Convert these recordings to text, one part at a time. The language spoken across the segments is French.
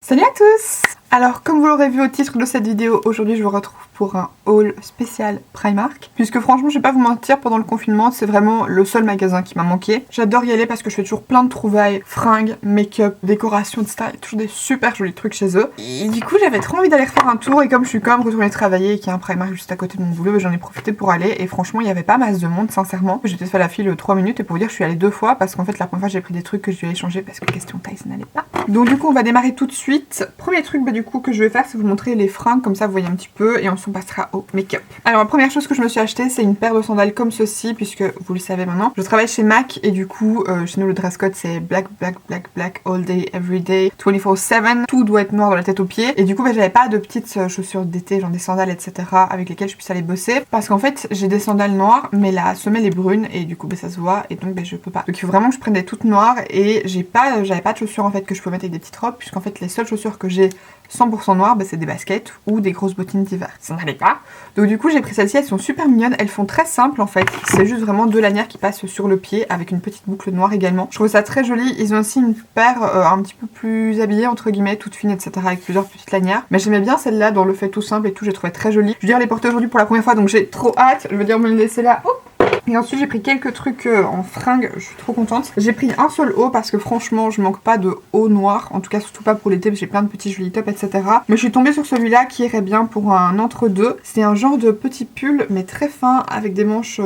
Salut à tous! Alors comme vous l'aurez vu au titre de cette vidéo, aujourd'hui je vous retrouve pour un haul spécial Primark. Puisque franchement je vais pas vous mentir, pendant le confinement c'est vraiment le seul magasin qui m'a manqué. J'adore y aller parce que je fais toujours plein de trouvailles, fringues, make-up, décoration, etc. Il y a toujours des super jolis trucs chez eux. Et du coup j'avais trop envie d'aller refaire un tour et comme je suis quand même retournée travailler et qu'il y a un Primark juste à côté de mon boulot, j'en ai profité pour aller et franchement il y avait pas masse de monde sincèrement. J'ai peut-être fait la file 3 minutes et pour vous dire je suis allée 2 fois parce qu'en fait la première fois j'ai pris des trucs que je devais échanger parce que question taille ça n'allait pas. Donc du coup on va démarrer tout de suite. Premier truc du coup que je vais faire c'est vous montrer les fringues comme ça vous voyez un petit peu et ensuite on passera au make-up. Alors la première chose que je me suis acheté c'est une paire de sandales comme ceci puisque vous le savez maintenant. Je travaille chez MAC et du coup chez nous le dress code c'est black all day every day 24/7. Tout doit être noir de la tête aux pieds et du coup j'avais pas de petites chaussures d'été genre des sandales etc avec lesquelles je puisse aller bosser parce qu'en fait j'ai des sandales noires mais la semelle est brune et du coup ça se voit et donc je peux pas. Donc il faut vraiment que je prenne des toutes noires et j'avais pas de chaussures en fait que je pouvais mettre avec des petites robes puisqu'en fait les seules chaussures que j'ai 100% noires, c'est des baskets ou des grosses bottines d'hiver. Ça n'allait pas. Donc du coup j'ai pris celles-ci, elles sont super mignonnes, elles font très simple en fait. C'est juste vraiment deux lanières qui passent sur le pied avec une petite boucle noire également. Je trouve ça très joli. Ils ont aussi une paire un petit peu plus habillée entre guillemets, toute fine etc. avec plusieurs petites lanières. Mais j'aimais bien celle-là dans le fait tout simple et tout, j'ai trouvé très jolie. Je veux dire les porter aujourd'hui pour la première fois donc j'ai trop hâte. Je veux dire me les laisser là. Oh, et ensuite j'ai pris quelques trucs en fringues, je suis trop contente. J'ai pris un seul haut parce que franchement je manque pas de haut noir, en tout cas surtout pas pour l'été parce que j'ai plein de petits jolis tops etc. Mais je suis tombée sur celui-là qui irait bien pour un entre-deux. C'est un genre de petit pull mais très fin avec des manches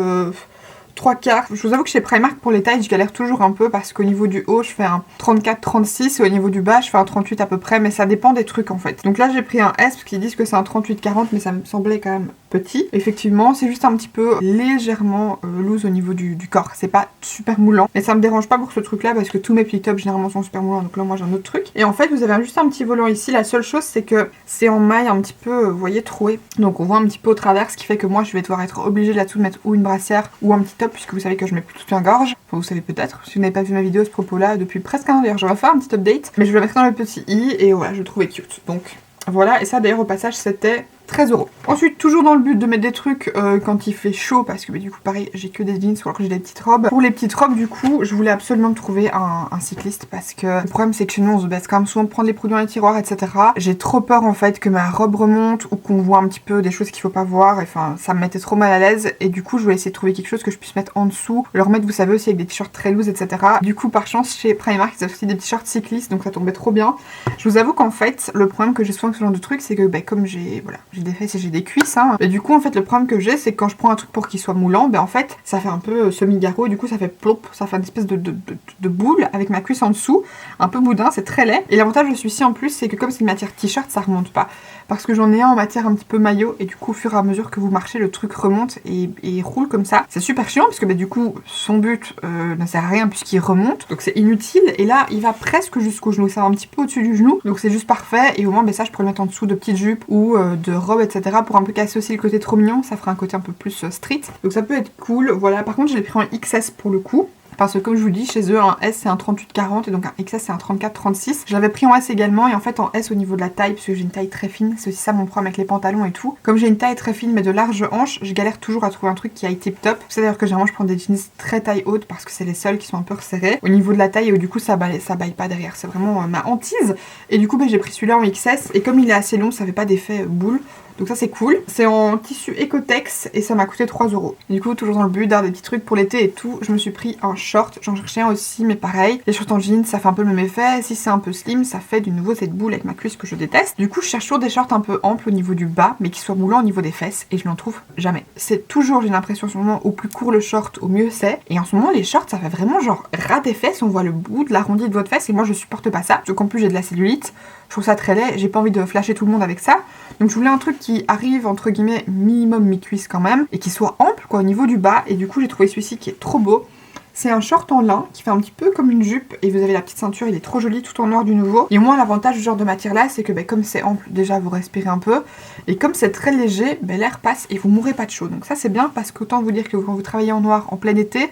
3/4. Je vous avoue que chez Primark pour les tailles je galère toujours un peu parce qu'au niveau du haut je fais un 34-36 et au niveau du bas je fais un 38 à peu près mais ça dépend des trucs en fait. Donc là j'ai pris un S parce qu'ils disent que c'est un 38-40 mais ça me semblait quand même petit. Effectivement c'est juste un petit peu légèrement loose au niveau du corps, c'est pas super moulant mais ça me dérange pas pour ce truc là parce que tous mes petits tops généralement sont super moulants donc là moi j'ai un autre truc. Et en fait vous avez juste un petit volant ici, la seule chose c'est que c'est en maille un petit peu vous voyez troué donc on voit un petit peu au travers ce qui fait que moi je vais devoir être obligée là-dessous de mettre ou une brassière ou un petit top puisque vous savez que je mets plus toute la gorge. Enfin vous savez peut-être si vous n'avez pas vu ma vidéo à ce propos là depuis presque un an d'ailleurs, je vais faire un petit update mais je vais le mettre dans le petit i et voilà je le trouvais cute donc voilà. Et ça d'ailleurs au passage c'était 13€. Ensuite toujours dans le but de mettre des trucs quand il fait chaud parce que du coup pareil j'ai que des jeans ou alors que j'ai des petites robes. Pour les petites robes du coup je voulais absolument trouver un cycliste parce que le problème c'est que chez nous on se baisse quand même souvent de prendre les produits dans les tiroirs etc. J'ai trop peur en fait que ma robe remonte ou qu'on voit un petit peu des choses qu'il faut pas voir, enfin ça me mettait trop mal à l'aise et du coup je voulais essayer de trouver quelque chose que je puisse mettre en dessous, le remettre vous savez aussi avec des t-shirts très loose etc. Du coup par chance chez Primark ils ont aussi des t-shirts cyclistes donc ça tombait trop bien. Je vous avoue qu'en fait le problème que j'ai souvent avec ce genre de truc c'est que comme j'ai des fesses et j'ai des cuisses et du coup en fait le problème que j'ai c'est que quand je prends un truc pour qu'il soit moulant en fait ça fait un peu semi-garrot et du coup ça fait plop, ça fait une espèce de boule avec ma cuisse en dessous, un peu boudin, c'est très laid. Et l'avantage de celui-ci en plus c'est que comme c'est une matière t-shirt ça remonte pas parce que j'en ai un en matière un petit peu maillot et du coup au fur et à mesure que vous marchez le truc remonte et roule comme ça. C'est super chiant parce que du coup son but ne sert à rien puisqu'il remonte donc c'est inutile et là il va presque jusqu'au genou, ça va un petit peu au-dessus du genou donc c'est juste parfait et au moins ça je pourrais le mettre en dessous de petites jupes ou de robes etc pour un peu casser aussi le côté trop mignon, ça fera un côté un peu plus street donc ça peut être cool. Voilà par contre je l'ai pris en XS pour le coup parce que comme je vous dis chez eux un S c'est un 38-40 et donc un XS c'est un 34-36. Je l'avais pris en S également et en fait en S au niveau de la taille parce que j'ai une taille très fine, c'est aussi ça mon problème avec les pantalons et tout. Comme j'ai une taille très fine mais de large hanche, je galère toujours à trouver un truc qui aille tip top. C'est d'ailleurs que généralement je prends des jeans très taille haute parce que c'est les seuls qui sont un peu resserrés au niveau de la taille et du coup ça baille pas derrière, c'est vraiment ma hantise. Et du coup j'ai pris celui-là en XS et comme il est assez long ça fait pas d'effet boule. Donc ça c'est cool, c'est en tissu Ecotex et ça m'a coûté 3€. Du coup toujours dans le but d'avoir des petits trucs pour l'été et tout, je me suis pris un short, j'en cherchais un aussi mais pareil, les shorts en jeans ça fait un peu le même effet, si c'est un peu slim ça fait du nouveau cette boule avec ma cuisse que je déteste. Du coup je cherche toujours des shorts un peu amples au niveau du bas mais qui soient moulants au niveau des fesses et je n'en trouve jamais. C'est toujours j'ai l'impression en ce moment au plus court le short au mieux c'est et en ce moment les shorts ça fait vraiment genre ras des fesses, on voit le bout de l'arrondi de votre fesse et moi je supporte pas ça, parce qu'en plus j'ai de la cellulite, je trouve ça très laid, j'ai pas envie de flasher tout le monde avec ça. Donc je voulais un truc qui arrive entre guillemets minimum mi-cuisse quand même et qui soit ample quoi au niveau du bas et du coup j'ai trouvé celui-ci qui est trop beau. C'est un short en lin qui fait un petit peu comme une jupe et vous avez la petite ceinture, il est trop joli tout en noir du nouveau. Et au moins l'avantage du genre de matière là c'est que comme c'est ample déjà vous respirez un peu et comme c'est très léger l'air passe et vous mourrez pas de chaud. Donc ça c'est bien parce qu'autant vous dire que quand vous travaillez en noir en plein été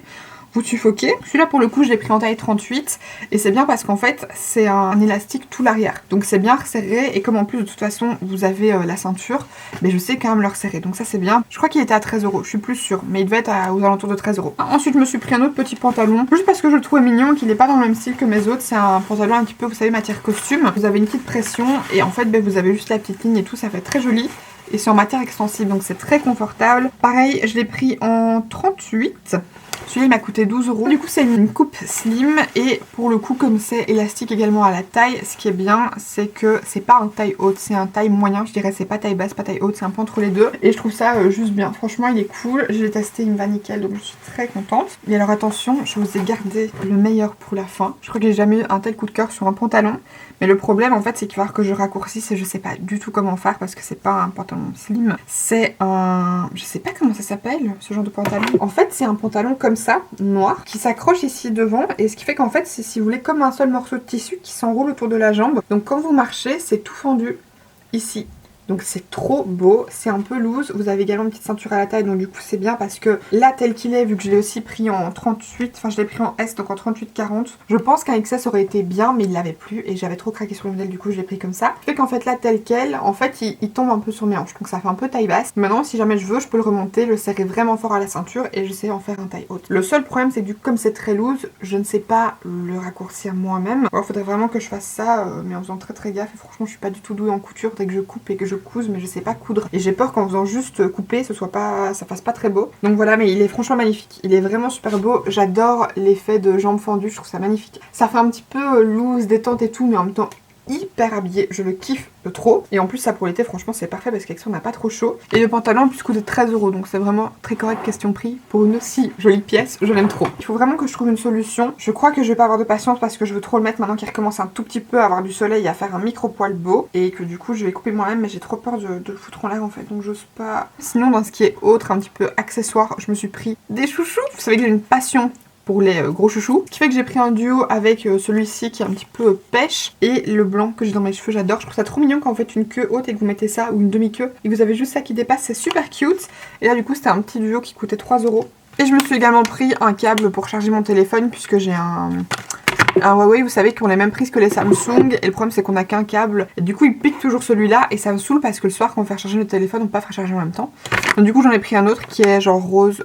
vous suffoquer. Celui-là pour le coup je l'ai pris en taille 38 et c'est bien parce qu'en fait c'est un élastique tout l'arrière. Donc c'est bien resserré et comme en plus de toute façon vous avez la ceinture, mais je sais quand même le resserrer. Donc ça c'est bien. Je crois qu'il était à 13 €, je suis plus sûre, mais il devait être aux alentours de 13 €. Ensuite je me suis pris un autre petit pantalon, juste parce que je le trouvais mignon, qu'il n'est pas dans le même style que mes autres. C'est un pantalon un petit peu, vous savez, matière costume. Vous avez une petite pression et en fait vous avez juste la petite ligne et tout, ça fait très joli. Et c'est en matière extensible donc c'est très confortable. Pareil je l'ai pris en 38. Celui-là il m'a coûté 12 €. Du coup c'est une coupe slim et pour le coup comme c'est élastique également à la taille, ce qui est bien c'est que c'est pas un taille haute, c'est un taille moyen, je dirais. C'est pas taille basse, pas taille haute, c'est un peu entre les deux. Et je trouve ça juste bien, franchement il est cool. Je l'ai testé, il me va nickel donc je suis très contente. Et alors attention, je vous ai gardé le meilleur pour la fin. Je crois que j'ai jamais eu un tel coup de cœur sur un pantalon. Mais le problème en fait c'est qu'il va falloir que je raccourcisse et je sais pas du tout comment faire parce que c'est pas un pantalon slim. C'est un... je sais pas comment ça s'appelle ce genre de pantalon. En fait c'est un pantalon comme ça, noir, qui s'accroche ici devant et ce qui fait qu'en fait c'est, si vous voulez, comme un seul morceau de tissu qui s'enroule autour de la jambe. Donc quand vous marchez c'est tout fendu ici. Donc c'est trop beau, c'est un peu loose. Vous avez également une petite ceinture à la taille, donc du coup c'est bien parce que là tel qu'il est, vu que je l'ai aussi pris en 38, enfin je l'ai pris en S donc en 38-40, je pense qu'un XS aurait été bien mais il l'avait plus et j'avais trop craqué sur le modèle, du coup je l'ai pris comme ça. Fait qu'en fait là tel quel, en fait il tombe un peu sur mes hanches, donc ça fait un peu taille basse. Maintenant si jamais je veux je peux le remonter, le serrer vraiment fort à la ceinture et j'essaie d'en faire un taille haute. Le seul problème c'est que du coup comme c'est très loose, je ne sais pas le raccourcir moi-même. Alors faudrait vraiment que je fasse ça mais en faisant très gaffe et franchement je suis pas du tout douée en couture dès que je coupe et que je couse, mais je sais pas coudre et j'ai peur qu'en faisant juste couper ça fasse pas très beau. Donc voilà, mais il est franchement magnifique, il est vraiment super beau. J'adore l'effet de jambes fendues, je trouve ça magnifique. Ça fait un petit peu loose, détente et tout, mais en même temps hyper habillé, je le kiffe trop. Et en plus ça pour l'été franchement c'est parfait parce qu'avec ça on n'a pas trop chaud. Et le pantalon en plus coûte 13 € donc c'est vraiment très correct question prix pour une si jolie pièce, je l'aime trop. Il faut vraiment que je trouve une solution. Je crois que je vais pas avoir de patience parce que je veux trop le mettre maintenant qu'il recommence un tout petit peu à avoir du soleil et à faire un micro poil beau. Et que du coup je vais couper moi-même, mais j'ai trop peur de le foutre en l'air en fait, donc j'ose pas. Sinon dans ce qui est autre, un petit peu accessoire, je me suis pris des chouchous. Vous savez que j'ai une passion pour les gros chouchous, ce qui fait que j'ai pris un duo avec celui-ci qui est un petit peu pêche et le blanc que j'ai dans mes cheveux. J'adore, je trouve ça trop mignon quand vous faites une queue haute et que vous mettez ça, ou une demi-queue et que vous avez juste ça qui dépasse, c'est super cute. Et là du coup c'était un petit duo qui coûtait 3 €. Et je me suis également pris un câble pour charger mon téléphone puisque j'ai un Huawei, vous savez qu'on est même prise que les Samsung et le problème c'est qu'on a qu'un câble et du coup il pique toujours celui-là et ça me saoule parce que le soir quand on fait charger le téléphone on peut pas faire charger en même temps. Donc du coup j'en ai pris un autre qui est genre rose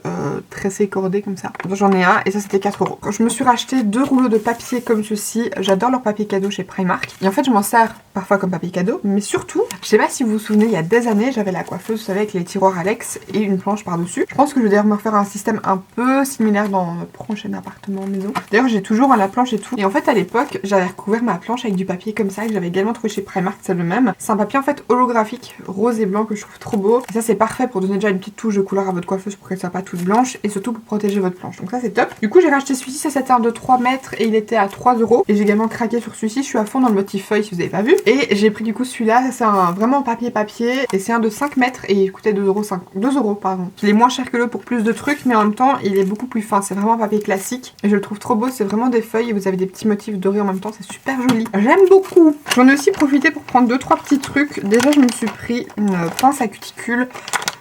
tressé cordé comme ça. Donc j'en ai un et ça c'était 4 €. Je me suis racheté 2 rouleaux de papier comme ceci. J'adore leur papier cadeau chez Primark et en fait je m'en sers parfois comme papier cadeau, mais surtout je sais pas si vous vous souvenez, il y a des années j'avais la coiffeuse, vous savez, avec les tiroirs Alex et une planche par dessus. Je pense que je vais d'ailleurs me refaire un système un peu similaire dans notre prochain appartement maison. D'ailleurs j'ai toujours la planche et tout. Et en fait à l'époque j'avais recouvert ma planche avec du papier comme ça que j'avais également trouvé chez Primark, c'est le même. C'est un papier en fait holographique rose et blanc que je trouve trop beau. Et ça c'est parfait pour donner déjà une petite touche de couleur à votre coiffeuse pour qu'elle soit pas toute blanche et surtout pour protéger votre planche. Donc ça c'est top. Du coup j'ai racheté celui-ci, ça c'était un de 3 mètres et il était à 3 €. Et j'ai également craqué sur celui-ci, je suis à fond dans le motif feuille si vous avez pas vu. Et j'ai pris du coup celui-là, c'est un vraiment papier et c'est un de 5 mètres et il coûtait 2 €, pardon. Il est moins cher que l'autre pour plus de trucs mais en même temps il est beaucoup plus fin, c'est vraiment un papier classique et je le trouve trop beau. C'est vraiment des feuilles et vous avez des petits motifs dorés en même temps, c'est super joli. J'aime beaucoup. J'en ai aussi profité pour prendre 2-3 petits trucs. Déjà je me suis pris une pince à cuticule.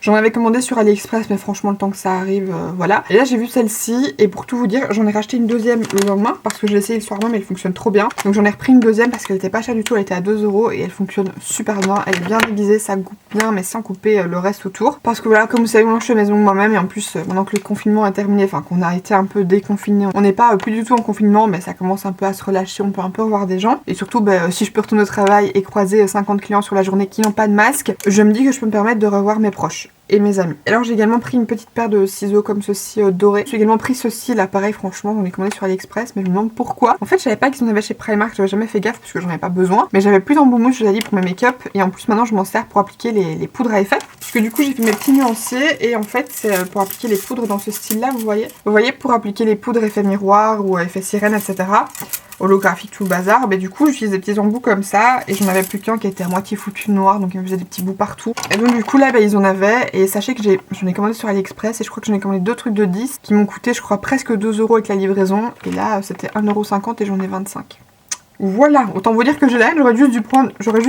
J'en avais commandé sur AliExpress mais franchement le temps que ça arrive, voilà. Et là j'ai vu celle-ci et pour tout vous dire j'en ai racheté une deuxième le lendemain parce que je l'ai essayé le soir même et elle fonctionne trop bien. Donc j'en ai repris une deuxième parce qu'elle était pas chère du tout, elle était à 2 € et elle fonctionne super bien. Elle est bien aiguisée, ça coupe bien mais sans couper le reste autour. Parce que voilà, comme vous savez moi je suis à maison moi-même et en plus maintenant que le confinement est terminé, enfin qu'on a été un peu déconfiné, on n'est pas plus du tout en confinement mais ça commence un peu à se relâcher, on peut un peu revoir des gens. Et surtout si je peux retourner au travail et croiser 50 clients sur la journée qui n'ont pas de masque, je me dis que je peux me permettre de revoir mes proches et mes amis. Alors j'ai également pris une petite paire de ciseaux comme ceci dorés. J'ai également pris ceci là, pareil franchement j'en ai commandé sur AliExpress mais je me demande pourquoi. En fait je savais pas qu'ils en avaient chez Primark, j'avais jamais fait gaffe parce que j'en avais pas besoin. Mais j'avais plus d'embout mousse, je l'ai dit, pour mes make-up et en plus maintenant je m'en sers pour appliquer les poudres à effet. Parce que du coup j'ai fait mes petits nuanciers et en fait c'est pour appliquer les poudres dans ce style là, vous voyez pour appliquer les poudres effet miroir ou effet sirène etc. Holographique tout le bazar, mais du coup j'utilise des petits embouts comme ça et j'en avais plus qu'un qui était à moitié foutu noir donc il me faisait des petits bouts partout et donc du coup là ils en avaient et sachez que j'en ai commandé sur AliExpress et je crois que j'en ai commandé 2 trucs de 10 qui m'ont coûté je crois presque 2 € avec la livraison et là c'était 1,50 € et j'en ai 25. Voilà, autant vous dire que j'ai la haine, j'aurais juste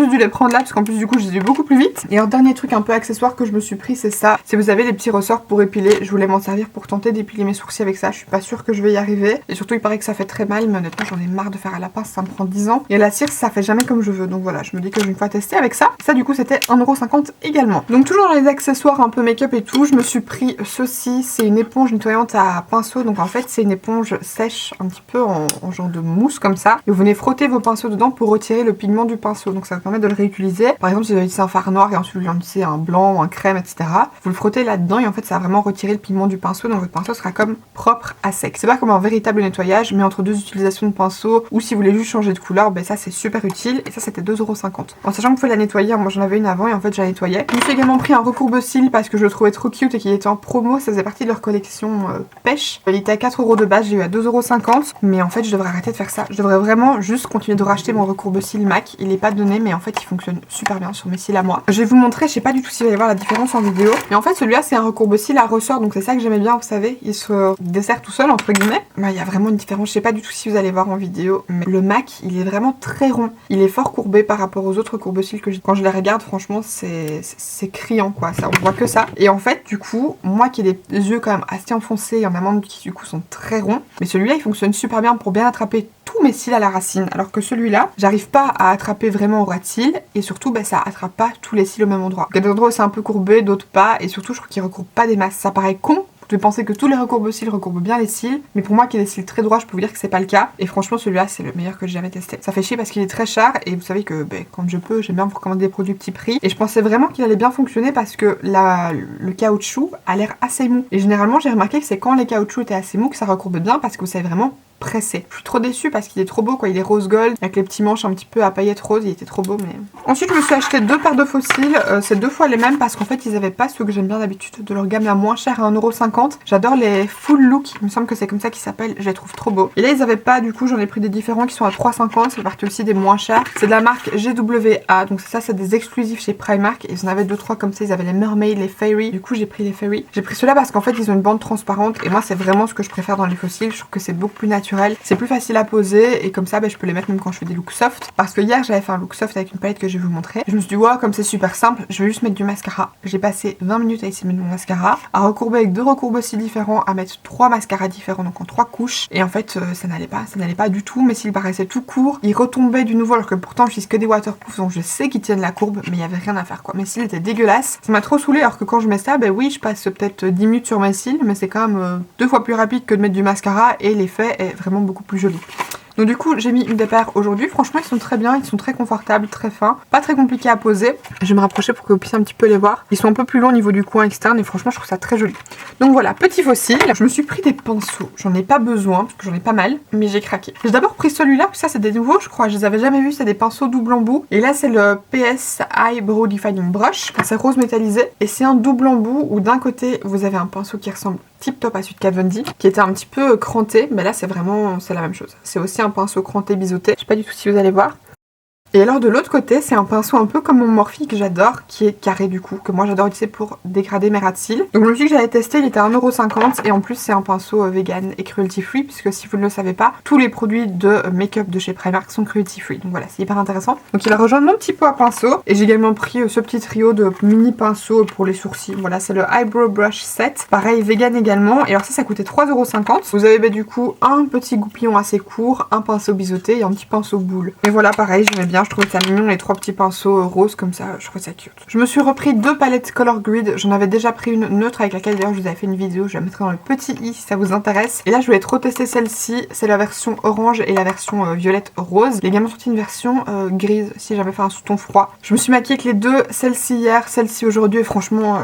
dû les prendre là parce qu'en plus du coup je les ai eu beaucoup plus vite. Et un dernier truc un peu accessoire que je me suis pris, c'est ça. Si vous avez des petits ressorts pour épiler, je voulais m'en servir pour tenter d'épiler mes sourcils avec ça. Je suis pas sûre que je vais y arriver. Et surtout il paraît que ça fait très mal, mais honnêtement j'en ai marre de faire à la pince, ça me prend 10 ans. Et à la cire ça fait jamais comme je veux, donc voilà, je me dis que je vais une fois tester avec ça. Ça du coup c'était 1,50 € également. Donc toujours dans les accessoires un peu make-up et tout, je me suis pris ceci, c'est une éponge nettoyante à pinceau. Donc en fait c'est une éponge sèche un petit peu en genre de mousse comme ça. Et vous venez frotter vos pinceaux dedans pour retirer le pigment du pinceau, donc ça va permettre de le réutiliser. Par exemple si vous avez utilisé un fard noir et ensuite vous utilisez un blanc ou un crème, etc., vous le frottez là-dedans et en fait ça va vraiment retirer le pigment du pinceau, donc votre pinceau sera comme propre à sec. C'est pas comme un véritable nettoyage, mais entre deux utilisations de pinceau ou si vous voulez juste changer de couleur, ben ça c'est super utile. Et ça c'était 2,50 €. En sachant que vous pouvez la nettoyer, moi j'en avais une avant et en fait je la nettoyais. Je me suis également pris un recourbe-cils parce que je le trouvais trop cute et qu'il était en promo, ça faisait partie de leur collection pêche. Il était à 4 € de base, j'ai eu à 2,50 €, mais en fait je devrais arrêter de faire ça. Je devrais vraiment juste continuer de racheter mon recourbe-cils MAC. Il est pas donné, mais en fait il fonctionne super bien sur mes cils à moi. Je vais vous montrer, je sais pas du tout si vous allez voir la différence en vidéo, mais en fait celui-là c'est un recourbe-cils à ressort, donc c'est ça que j'aimais bien, vous savez, il se dessert tout seul entre guillemets. Il y a vraiment une différence, je sais pas du tout si vous allez voir en vidéo, mais le MAC il est vraiment très rond. Il est fort courbé par rapport aux autres courbe-cils que j'ai. Quand je les regarde, franchement c'est criant quoi, ça on voit que ça. Et en fait du coup, moi qui ai des yeux quand même assez enfoncés, il y en a même qui du coup sont très ronds, mais celui-là il fonctionne super bien pour bien attraper tous mes cils à la racine, alors que celui-là, j'arrive pas à attraper vraiment au ras de cils, et surtout ça attrape pas tous les cils au même endroit. Il y a des endroits où c'est un peu courbé, d'autres pas, et surtout je trouve qu'il recourbe pas des masses. Ça paraît con. Vous devez penser que tous les recourbe-cils recourbent bien les cils, mais pour moi qui ai des cils très droits, je peux vous dire que c'est pas le cas. Et franchement, celui-là, c'est le meilleur que j'ai jamais testé. Ça fait chier parce qu'il est très cher, et vous savez que quand je peux, j'aime bien vous recommander des produits petit prix. Et je pensais vraiment qu'il allait bien fonctionner parce que le caoutchouc a l'air assez mou. Et généralement, j'ai remarqué que c'est quand les caoutchoucs étaient assez mous que ça recourbe bien parce que vous savez vraiment pressé. Je suis trop déçue parce qu'il est trop beau quoi, il est rose gold avec les petits manches un petit peu à paillettes roses, il était trop beau. Mais ensuite je me suis acheté deux paires de faux cils, c'est deux fois les mêmes parce qu'en fait ils avaient pas ceux que j'aime bien d'habitude de leur gamme la moins chère à 1,50 €. J'adore les full look, il me semble que c'est comme ça qu'ils s'appellent, je les trouve trop beaux. Et là ils avaient pas, du coup j'en ai pris des différents qui sont à 3,50 €, c'est parti aussi des moins chers. C'est de la marque GWA, donc ça c'est des exclusifs chez Primark et ils en avaient 2-3 comme ça, ils avaient les mermaids, les fairy, du coup j'ai pris les fairy. J'ai pris ceux-là parce qu'en fait ils ont une bande transparente et moi c'est vraiment ce que je préfère dans les faux cils, je trouve que c'est beaucoup plus naturel. C'est plus facile à poser et comme ça je peux les mettre même quand je fais des looks soft. Parce que hier j'avais fait un look soft avec une palette que je vais vous montrer. Je me suis dit wow, comme c'est super simple, je vais juste mettre du mascara. J'ai passé 20 minutes à essayer de mettre mon mascara, à recourber avec deux recourbe cils différents, à mettre 3 mascaras différents, donc en 3 couches. Et en fait ça n'allait pas du tout. Mes cils paraissaient tout courts, ils retombaient du nouveau alors que pourtant j'utilise que des waterproof donc je sais qu'ils tiennent la courbe, mais il y avait rien à faire quoi. Mes cils étaient dégueulasses. Ça m'a trop saoulée alors que quand je mets ça, oui je passe peut-être 10 minutes sur mes cils, mais c'est quand même 2 fois plus rapide que de mettre du mascara et l'effet est vraiment beaucoup plus joli. Donc du coup j'ai mis une des paires aujourd'hui, franchement ils sont très bien, ils sont très confortables, très fins, pas très compliqués à poser. Je vais me rapprocher pour que vous puissiez un petit peu les voir. Ils sont un peu plus longs au niveau du coin externe et franchement je trouve ça très joli. Donc voilà, petit fossile, je me suis pris des pinceaux, j'en ai pas besoin parce que j'en ai pas mal, mais j'ai craqué. J'ai d'abord pris celui-là, ça c'est des nouveaux je crois, je les avais jamais vus, c'est des pinceaux double embout. Et là c'est le PS Eyebrow Defining Brush, c'est rose métallisé et c'est un double embout où d'un côté vous avez un pinceau qui ressemble tip top à celui de Kat Von D qui était un petit peu cranté, mais là c'est la même chose. C'est aussi un pinceau cranté biseauté, je sais pas du tout si vous allez voir. Et alors de l'autre côté, c'est un pinceau un peu comme mon Morphe que j'adore, qui est carré du coup, que moi j'adore utiliser pour dégrader mes ras de cils. Donc je me suis dit que j'allais tester, il était à 1,50 € et en plus c'est un pinceau vegan et cruelty free, puisque si vous ne le savez pas, tous les produits de make-up de chez Primark sont cruelty free. Donc voilà, c'est hyper intéressant. Donc il a rejoint mon petit pot à pinceau et j'ai également pris ce petit trio de mini pinceaux pour les sourcils. Voilà, c'est le Eyebrow Brush Set, pareil vegan également. Et alors ça coûtait 3,50 €. Vous avez du coup un petit goupillon assez court, un pinceau biseauté et un petit pinceau boule. Et voilà, pareil, j'aimais bien. Je trouvais ça mignon les 3 petits pinceaux roses comme ça, je trouvais ça cute. Je me suis repris 2 palettes Color Grid, j'en avais déjà pris une neutre avec laquelle d'ailleurs je vous avais fait une vidéo, je la mettrai dans le petit i si ça vous intéresse. Et là je voulais trop tester celle-ci, c'est la version orange et la version violette rose. Il y a également sorti une version grise si j'avais fait un sous-ton froid. Je me suis maquillée avec les deux, celle-ci hier, celle-ci aujourd'hui et franchement...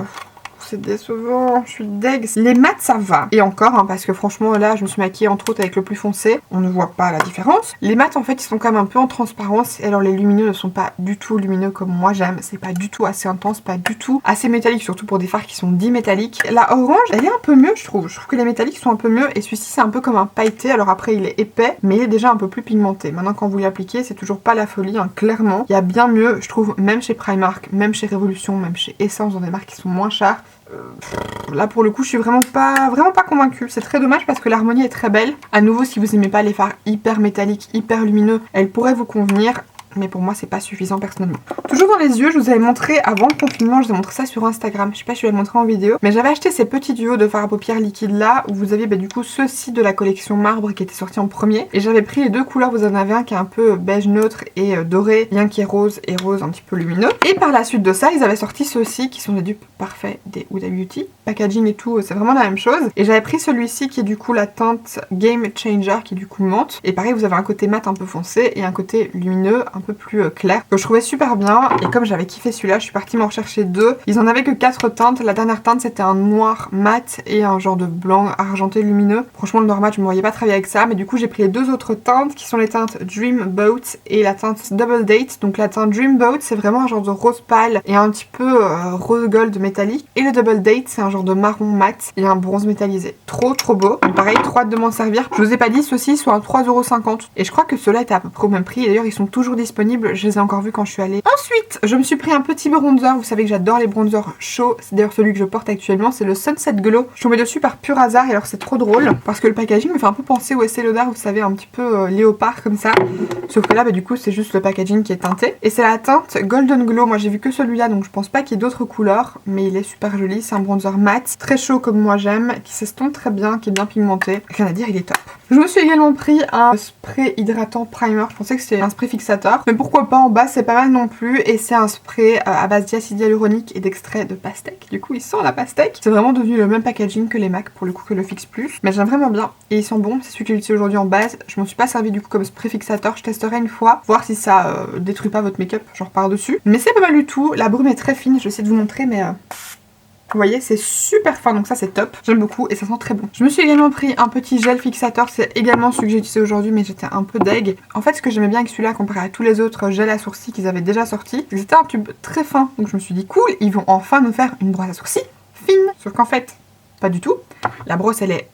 c'est décevant, je suis deg. Les mats ça va. Et encore, parce que franchement là je me suis maquillée entre autres avec le plus foncé. On ne voit pas la différence. Les mats en fait ils sont quand même un peu en transparence. Et alors les lumineux ne sont pas du tout lumineux comme moi j'aime. C'est pas du tout assez intense, pas du tout assez métallique. Surtout pour des fards qui sont dits métalliques. La orange elle est un peu mieux je trouve. Je trouve que les métalliques sont un peu mieux. Et celui-ci c'est un peu comme un pailleté. Alors après il est épais mais il est déjà un peu plus pigmenté. Maintenant quand vous l'appliquez c'est toujours pas la folie clairement. Il y a bien mieux je trouve, même chez Primark, même chez Révolution, même chez Essence, dans des marques qui sont moins chères. Là pour le coup je suis vraiment pas convaincue. C'est très dommage parce que l'harmonie est très belle. À nouveau, si vous aimez pas les fards hyper métalliques, hyper lumineux, elle pourrait vous convenir. Mais pour moi c'est pas suffisant personnellement. Toujours dans les yeux, je vous avais montré avant le confinement, je vous ai montré ça sur Instagram, je sais pas si je vais le montrer en vidéo, mais j'avais acheté ces petits duos de fards à paupières liquides là, où vous aviez du coup ceux-ci de la collection marbre qui était sorti en premier, et j'avais pris les deux couleurs, vous en avez un qui est un peu beige neutre et doré, et un qui est rose et rose un petit peu lumineux, et par la suite de ça ils avaient sorti ceux-ci qui sont des dupes parfaits des Huda Beauty, packaging et tout c'est vraiment la même chose, et j'avais pris celui-ci qui est du coup la teinte Game Changer qui du coup monte, et pareil vous avez un côté mat un peu foncé et un côté lumineux un peu plus clair que je trouvais super bien, et comme j'avais kiffé celui-là je suis partie m'en rechercher deux. Ils en avaient que 4 teintes, la dernière teinte c'était un noir mat et un genre de blanc argenté lumineux. Franchement le noir mat je me voyais pas travailler avec ça, mais du coup j'ai pris les deux autres teintes qui sont les teintes Dream Boat et la teinte Double Date. Donc la teinte Dream Boat c'est vraiment un genre de rose pâle et un petit peu rose gold métallique, et le Double Date c'est un genre de marron mat et un bronze métallisé. Trop beau. Donc pareil, trop hâte de m'en servir. Je vous ai pas dit, ceux-ci sont à 3,50 € et je crois que ceux-là étaient à peu près au même prix, et d'ailleurs ils sont toujours disponibles. Je les ai encore vus quand je suis allée. Ensuite, je me suis pris un petit bronzer. Vous savez que j'adore les bronzers chauds. C'est d'ailleurs celui que je porte actuellement. C'est le Sunset Glow. Je suis tombée dessus par pur hasard. Et alors, c'est trop drôle parce que le packaging me fait un peu penser au Estée Lauder. Vous savez, un petit peu léopard comme ça. Sauf que là, du coup, c'est juste le packaging qui est teinté. Et c'est la teinte Golden Glow. Moi, j'ai vu que celui-là. Donc, je pense pas qu'il y ait d'autres couleurs. Mais il est super joli. C'est un bronzer mat. Très chaud comme moi j'aime. Qui s'estompe très bien. Qui est bien pigmenté. Rien à dire, il est top. Je me suis également pris un spray hydratant primer. Je pensais que c'était un spray fixateur. Mais pourquoi pas, en bas c'est pas mal non plus, et c'est un spray à base d'acide hyaluronique et d'extrait de pastèque. Du coup il sent la pastèque. C'est vraiment devenu le même packaging que les MAC pour le coup, que le Fix Plus, mais j'aime vraiment bien et il sent bon. C'est celui que j'utilise aujourd'hui en base. Je m'en suis pas servi du coup comme spray fixateur. Je testerai une fois, voir si ça détruit pas votre make-up genre par dessus, mais c'est pas mal du tout. La brume est très fine, je vais essayer de vous montrer, mais vous voyez, c'est super fin, donc ça c'est top. J'aime beaucoup et ça sent très bon. Je me suis également pris un petit gel fixateur. C'est également celui que j'ai utilisé aujourd'hui, mais j'étais un peu deg. En fait, ce que j'aimais bien avec celui-là comparé à tous les autres gels à sourcils qu'ils avaient déjà sortis, c'est que c'était un tube très fin. Donc je me suis dit cool, ils vont enfin nous faire une brosse à sourcils fine. Sauf qu'en fait, pas du tout. La brosse elle est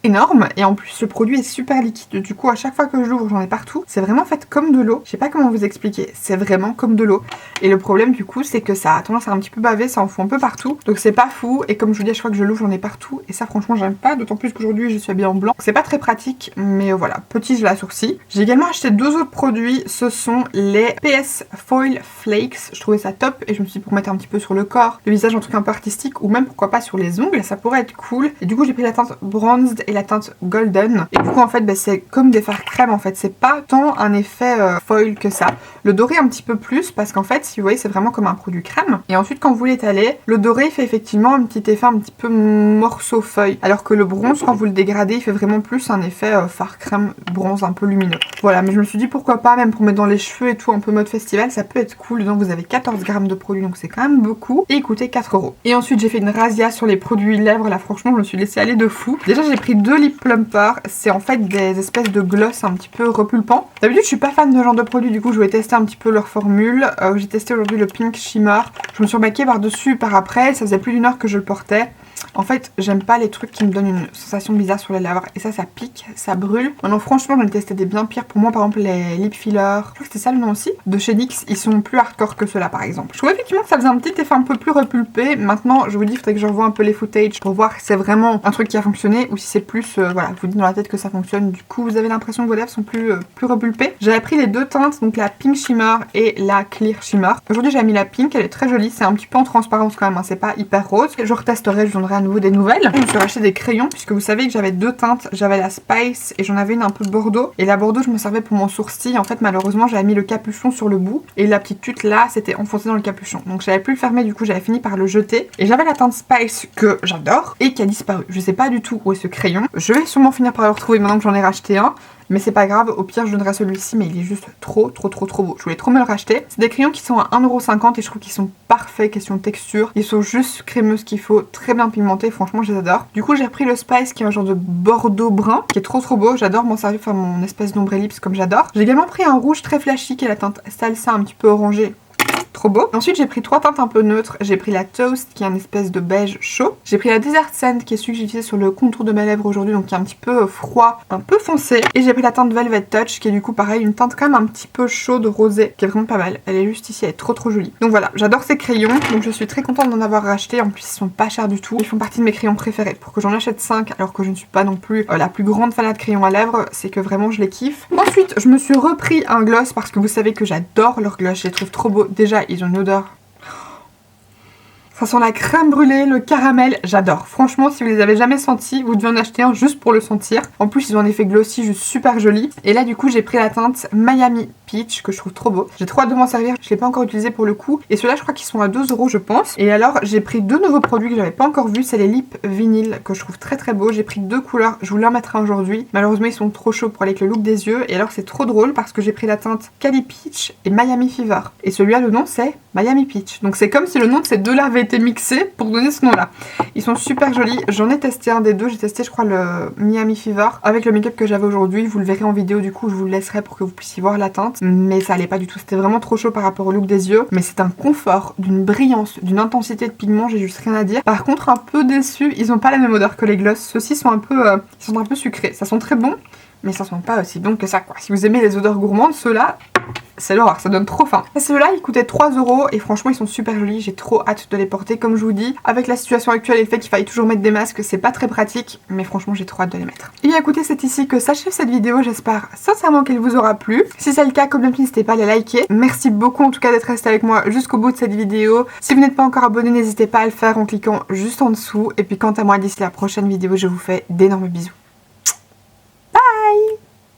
énorme, et en plus le produit est super liquide, du coup à chaque fois que je l'ouvre j'en ai partout. C'est vraiment fait comme de l'eau, je sais pas comment vous expliquer, c'est vraiment comme de l'eau, et le problème du coup c'est que ça a tendance à un petit peu baver, ça en fout un peu partout, donc c'est pas fou, et comme je vous dis à chaque fois que je l'ouvre j'en ai partout, et ça franchement j'aime pas, d'autant plus qu'aujourd'hui je suis habillée en blanc, c'est pas très pratique, mais voilà, petit gel à sourcils. J'ai également acheté deux autres produits, ce sont les PS Foil Flakes. Je trouvais ça top et je me suis dit pour mettre un petit peu sur le corps, le visage, un truc un peu artistique, ou même pourquoi pas sur les ongles, ça pourrait être cool. Et du coup j'ai pris la teinte Bronzed et la teinte Golden, et du coup en fait c'est comme des fards crème en fait, c'est pas tant un effet foil que ça. Le doré un petit peu plus parce qu'en fait si vous voyez c'est vraiment comme un produit crème, et ensuite quand vous l'étalez, le doré fait effectivement un petit effet un petit peu morceau feuille, alors que le bronze quand vous le dégradez il fait vraiment plus un effet fard crème bronze un peu lumineux. Voilà, mais je me suis dit pourquoi pas, même pour mettre dans les cheveux et tout un peu mode festival, ça peut être cool. Donc vous avez 14 grammes de produit, donc c'est quand même beaucoup, et il coûtait 4 €. Et ensuite j'ai fait une razzia sur les produits lèvres, là franchement je me suis laissée aller de fou. Déjà j'ai pris deux lip plumpers, c'est en fait des espèces de gloss un petit peu repulpants. D'habitude je suis pas fan de ce genre de produit, du coup je voulais tester un petit peu leur formule. J'ai testé aujourd'hui le Pink Shimmer, je me suis remaquillée par dessus par après, ça faisait plus d'1 heure que je le portais. En fait, j'aime pas les trucs qui me donnent une sensation bizarre sur les lèvres. Et ça pique, ça brûle. Maintenant, franchement, j'en ai testé des bien pires. Pour moi, par exemple, les lip fillers, je crois que c'était ça le nom aussi, de chez NYX, ils sont plus hardcore que ceux-là, par exemple. Je trouve effectivement que ça faisait un petit effet un peu plus repulpé. Maintenant, je vous dis, il faudrait que je revoie un peu les footage pour voir si c'est vraiment un truc qui a fonctionné ou si c'est plus, voilà, vous dites dans la tête que ça fonctionne. Du coup, vous avez l'impression que vos lèvres sont plus repulpées. J'avais pris les deux teintes, donc la Pink Shimmer et la Clear Shimmer. Aujourd'hui, j'ai mis la Pink, elle est très jolie. C'est un petit peu en transparence quand même, hein, c'est pas hyper rose. Je retesterai, je vous donnerai à nouveau des nouvelles. Je me suis racheté des crayons puisque vous savez que j'avais deux teintes, j'avais la Spice et j'en avais une un peu bordeaux, et la bordeaux je me servais pour mon sourcil. En fait malheureusement j'avais mis le capuchon sur le bout et la petite tuile là c'était enfoncé dans le capuchon, donc j'avais plus le fermer, du coup j'avais fini par le jeter. Et j'avais la teinte Spice que j'adore et qui a disparu. Je sais pas du tout où est ce crayon, je vais sûrement finir par le retrouver maintenant que j'en ai racheté un. Mais c'est pas grave, au pire je donnerai celui-ci, mais il est juste trop beau. Je voulais trop me le racheter. C'est des crayons qui sont à 1,50 € et je trouve qu'ils sont parfaits question texture. Ils sont juste crémeux ce qu'il faut, très bien pigmentés, franchement je les adore. Du coup j'ai repris le Spice qui est un genre de bordeaux brun, qui est trop beau. J'adore m'en servir, faire mon espèce d'ombre ellipse comme j'adore. J'ai également pris un rouge très flashy qui est la teinte Salsa un petit peu orangé. trop beau. Ensuite j'ai pris 3 teintes un peu neutres. J'ai pris la Toast qui est un espèce de beige chaud. J'ai pris la Desert Sand qui est celui que j'ai utilisé sur le contour de mes lèvres aujourd'hui, donc qui est un petit peu froid, un peu foncé. Et j'ai pris la teinte Velvet Touch qui est du coup pareil, une teinte quand même un petit peu chaude rosée, qui est vraiment pas mal. Elle est juste ici, elle est trop jolie. Donc voilà, j'adore ces crayons, donc je suis très contente d'en avoir racheté. En plus ils sont pas chers du tout. Ils font partie de mes crayons préférés. Pour que j'en achète 5 alors que je ne suis pas non plus la plus grande fanat de crayons à lèvres, c'est que vraiment je les kiffe. Ensuite je me suis repris un gloss parce que vous savez que j'adore leurs gloss, je les trouve trop beaux. Déjà ils ont une odeur. Ça sent la crème brûlée, le caramel, j'adore. Franchement, si vous les avez jamais sentis, vous devez en acheter un juste pour le sentir. En plus, ils ont un effet glossy juste super joli. Et là, du coup, j'ai pris la teinte Miami Peach, que je trouve trop beau. J'ai trop hâte de m'en servir, je l'ai pas encore utilisé pour le coup. Et ceux-là, je crois qu'ils sont à 2 €, je pense. Et alors, j'ai pris 2 nouveaux produits que j'avais pas encore vus, c'est les Lip Vinyl, que je trouve très beaux. J'ai pris 2 couleurs, je voulais en mettre un aujourd'hui. Malheureusement, ils sont trop chauds pour aller avec le look des yeux. Et alors, c'est trop drôle parce que j'ai pris la teinte Cali Peach et Miami Fever. Et celui-là, le nom, c'est Miami Peach. Donc c'est comme si le nom de ces deux-là avait été mixé pour donner ce nom-là. Ils sont super jolis. J'en ai testé un des deux. J'ai testé, je crois, le Miami Fever avec le make-up que j'avais aujourd'hui. Vous le verrez en vidéo, du coup, je vous le laisserai pour que vous puissiez voir la teinte. Mais ça allait pas du tout. C'était vraiment trop chaud par rapport au look des yeux. Mais c'est un confort, d'une brillance, d'une intensité de pigment. J'ai juste rien à dire. Par contre, un peu déçu. Ils ont pas la même odeur que les gloss. Ceux-ci sont un peu, sucrés. Ça sent très bon, mais ça sent pas aussi bon que ça, quoi. Si vous aimez les odeurs gourmandes, ceux-là, c'est l'horreur, ça donne trop faim. Et ceux-là, ils coûtaient 3 € et franchement, ils sont super jolis. J'ai trop hâte de les porter. Comme je vous dis, avec la situation actuelle et le fait qu'il faille toujours mettre des masques, c'est pas très pratique, mais franchement, j'ai trop hâte de les mettre. Et bien écoutez, c'est ici que s'achève cette vidéo. J'espère sincèrement qu'elle vous aura plu. Si c'est le cas, comme d'habitude, n'hésitez pas à les liker. Merci beaucoup en tout cas d'être resté avec moi jusqu'au bout de cette vidéo. Si vous n'êtes pas encore abonné, n'hésitez pas à le faire en cliquant juste en dessous. Et puis quant à moi, d'ici la prochaine vidéo, je vous fais d'énormes bisous.